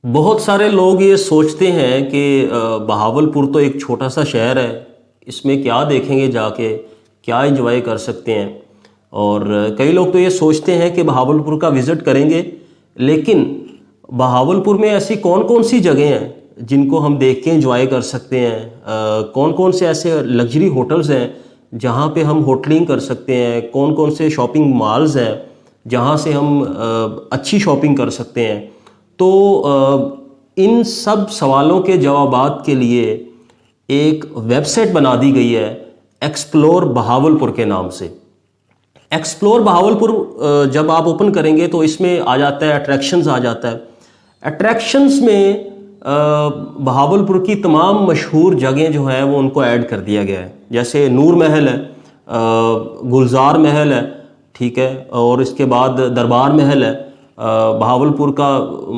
बहुत सारे लोग ये सोचते हैं कि बहावलपुर तो एक छोटा सा शहर है, इसमें क्या देखेंगे जाके, क्या एंजॉय कर सकते हैं। और कई लोग तो ये सोचते हैं कि बहावलपुर का विज़िट करेंगे, लेकिन बहावलपुर में ऐसी कौन कौन सी जगह हैं जिनको हम देख के एंजॉय कर सकते हैं। कौन कौन से ऐसे लग्जरी होटल्स हैं जहाँ पे हम होटलिंग कर सकते हैं, कौन कौन से शॉपिंग मॉल्स हैं जहाँ से हम अच्छी शॉपिंग कर सकते हैं। तो इन सब सवालों के जवाबात के लिए एक वेबसाइट बना दी गई है एक्सप्लोर बहावलपुर के नाम से। एक्सप्लोर बहावलपुर जब आप ओपन करेंगे तो इसमें आ जाता है अट्रैक्शंस आ जाता है। अट्रैक्शंस में बहावलपुर की तमाम मशहूर जगह जो है वो उनको ऐड कर दिया गया है। जैसे नूर महल है, गुलजार महल है, ठीक है, और इसके बाद दरबार महल है, बहावलपुर का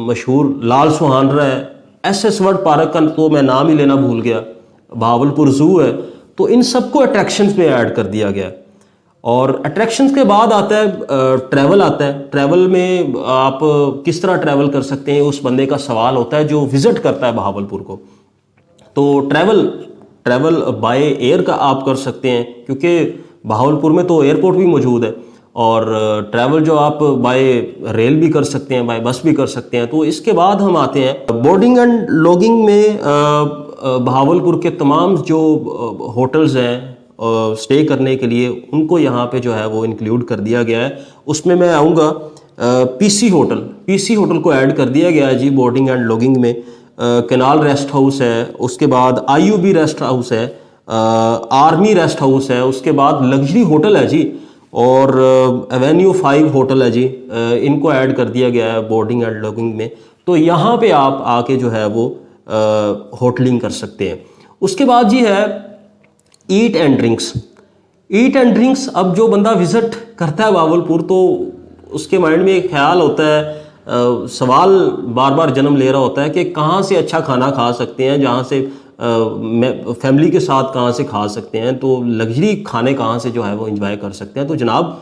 मशहूर लाल सुहानरा है, एस वर्ड पार्क का तो मैं नाम ही लेना भूल गया, बहावलपुर ज़ू है। तो इन सबको अट्रैक्शंस में ऐड कर दिया गया। और अट्रैक्शंस के बाद आता है ट्रैवल आता है। ट्रैवल में आप किस तरह ट्रैवल कर सकते हैं, उस बंदे का सवाल होता है जो विज़िट करता है बहावलपुर को। तो ट्रैवल ट्रैवल बाय एयर का आप कर सकते हैं, क्योंकि बहावलपुर में तो एयरपोर्ट भी मौजूद है। और ट्रैवल जो आप बाय रेल भी कर सकते हैं, बाय बस भी कर सकते हैं। तो इसके बाद हम आते हैं बोर्डिंग एंड लॉगिंग में। बहावलपुर के तमाम जो होटल्स हैं स्टे करने के लिए, उनको यहाँ पे जो है वो इंक्लूड कर दिया गया है। उसमें मैं आऊँगा पीसी होटल को ऐड कर दिया गया है जी बोर्डिंग एंड लॉगिंग में। कैनाल रेस्ट हाउस है, उसके बाद आईयूबी रेस्ट हाउस है, आर्मी रेस्ट हाउस है, उसके बाद लग्जरी होटल है जी, और एवेन्यू 5 होटल है जी। इनको ऐड कर दिया गया है बोर्डिंग एंड लॉगिंग में। तो यहाँ पे आप आके जो है वो होटलिंग कर सकते हैं। उसके बाद जी है ईट एंड ड्रिंक्स। अब जो बंदा विज़िट करता है बहावलपुर तो उसके माइंड में एक ख्याल होता है, सवाल बार बार जन्म ले रहा होता है कि कहाँ से अच्छा खाना खा सकते हैं, जहाँ से फैमिली के साथ कहाँ से खा सकते हैं, तो लग्जरी खाने कहाँ से जो है वो एंजॉय कर सकते हैं। तो जनाब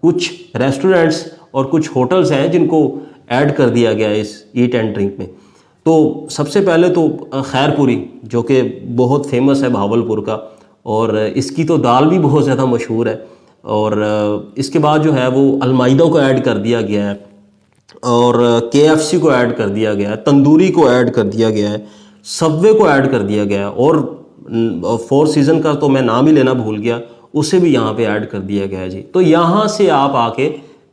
कुछ रेस्टोरेंट्स और कुछ होटल्स हैं जिनको ऐड कर दिया गया है इस ईट एंड ड्रिंक में। तो सबसे पहले तो खैरपुरी, जो कि बहुत फेमस है बहावलपुर का, और इसकी तो दाल भी बहुत ज़्यादा मशहूर है। और इसके बाद जो है वो अलमाइदा को ऐड कर दिया गया है, और केएफसी को ऐड कर दिया गया है, तंदूरी को ऐड कर दिया गया है, सबवे को ऐड कर दिया गया है, और फोर सीज़न का तो मैं नाम ही लेना भूल गया, उसे भी यहाँ पे ऐड कर दिया गया है जी। तो यहाँ से आप आके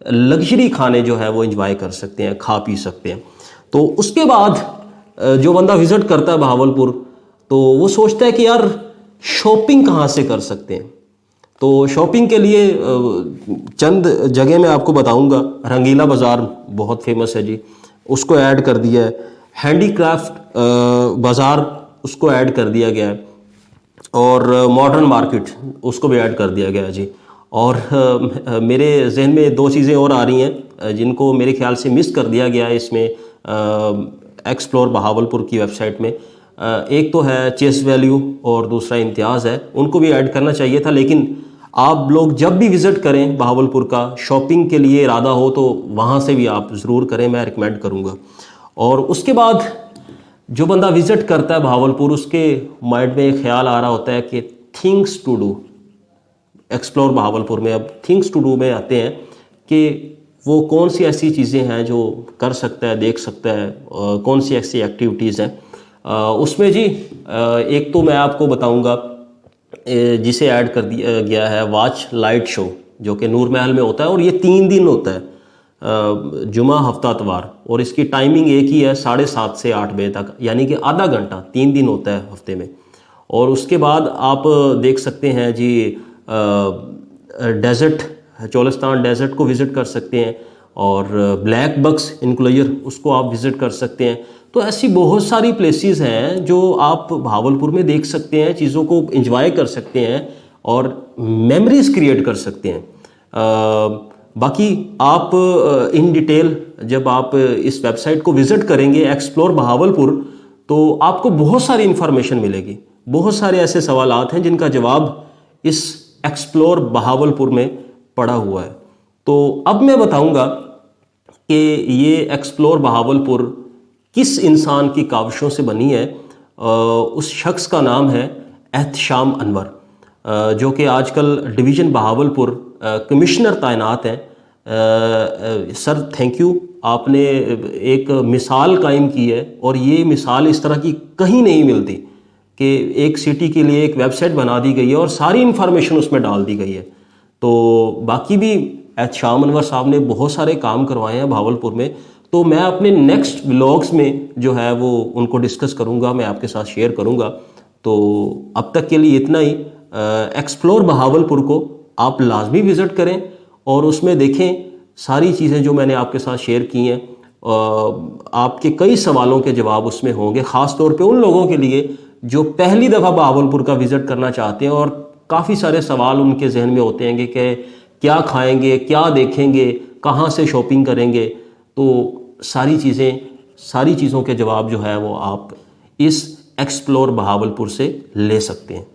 लग्जरी खाने जो है वो एंजॉय कर सकते हैं, खा पी सकते हैं। तो उसके बाद जो बंदा विज़िट करता है बहावलपुर तो वो सोचता है कि यार शॉपिंग कहाँ से कर सकते हैं। तो शॉपिंग के लिए चंद जगह मैं आपको बताऊंगा। रंगीला बाज़ार बहुत फेमस है जी, उसको ऐड कर दिया है। हैंडीक्राफ्ट बाज़ार, उसको ऐड कर दिया गया है। और मॉडर्न मार्केट, उसको भी ऐड कर दिया गया है जी। और मेरे जहन में दो चीज़ें और आ रही हैं जिनको मेरे ख्याल से मिस कर दिया गया है इसमें एक्सप्लोर बहावलपुर की वेबसाइट में। एक तो है चेस वैल्यू और दूसरा इम्तियाज़ है, उनको भी ऐड करना चाहिए था। लेकिन आप लोग जब भी विज़िट करें बहावलपुर का, शॉपिंग के लिए इरादा हो तो वहाँ से भी आप ज़रूर करें, मैं रिकमेंड करूँगा। और उसके बाद जो बंदा विज़िट करता है बहावलपुर, उसके माइंड में एक ख्याल आ रहा होता है कि things to do. Explore Bahawalpur में अब थिंग्स टू डू में आते हैं कि वो कौन सी ऐसी चीज़ें हैं जो कर सकता है, देख सकता है, कौन सी ऐसी एक्टिविटीज़ हैं। उसमें जी एक तो मैं आपको बताऊंगा जिसे ऐड कर दिया गया है वाच लाइट शो, जो कि नूर महल में होता है, और ये 3 दिन होता है, जुमा हफ्ता इतवार, और इसकी टाइमिंग एक ही है, 7:30 से 8 बजे तक, यानी कि आधा घंटा 3 दिन होता है हफ्ते में। और उसके बाद आप देख सकते हैं जी डेजर्ट, चोलिस्तान डेजर्ट को विज़िट कर सकते हैं, और ब्लैक बक्स इंक्लोजर उसको आप विज़िट कर सकते हैं। तो ऐसी बहुत सारी प्लेसेस हैं जो आप बहावलपुर में देख सकते हैं, चीज़ों को एंजॉय कर सकते हैं और मेमोरीज क्रिएट कर सकते हैं। बाकी आप इन डिटेल जब आप इस वेबसाइट को विज़िट करेंगे एक्सप्लोर बहावलपुर, तो आपको बहुत सारी इन्फॉर्मेशन मिलेगी। बहुत सारे ऐसे सवालात हैं जिनका जवाब इस एक्सप्लोर बहावलपुर में पड़ा हुआ है। तो अब मैं बताऊंगा कि ये एक्सप्लोर बहावलपुर किस इंसान की काविशों से बनी है, उस शख्स का नाम है एहतशाम अनवर, जो कि आजकल डिवीज़न बहावलपुर कमिश्नर तैनात हैं। सर थैंक यू, आपने एक मिसाल कायम की है, और ये मिसाल इस तरह की कहीं नहीं मिलती कि एक सिटी के लिए एक वेबसाइट बना दी गई है और सारी इंफॉर्मेशन उसमें डाल दी गई है। तो बाकी भी एहतशाम अनवर साहब ने बहुत सारे काम करवाए हैं भावलपुर में, तो मैं अपने नेक्स्ट व्लॉग्स में जो है वो उनको डिस्कस करूँगा, मैं आपके साथ शेयर करूँगा। तो अब तक के लिए इतना ही। एक्सप्लोर बहावलपुर को आप लाजमी विज़िट करें और उसमें देखें सारी चीज़ें जो मैंने आपके साथ शेयर की हैं। आपके कई सवालों के जवाब उसमें होंगे, ख़ास तौर पे उन लोगों के लिए जो पहली दफ़ा बहावलपुर का विज़िट करना चाहते हैं और काफ़ी सारे सवाल उनके जहन में होते हैं कि क्या खाएंगे, क्या देखेंगे, कहाँ से शॉपिंग करेंगे। तो सारी चीज़ों के जवाब जो है वो आप इस एक्सप्लोर बहावलपुर से ले सकते हैं।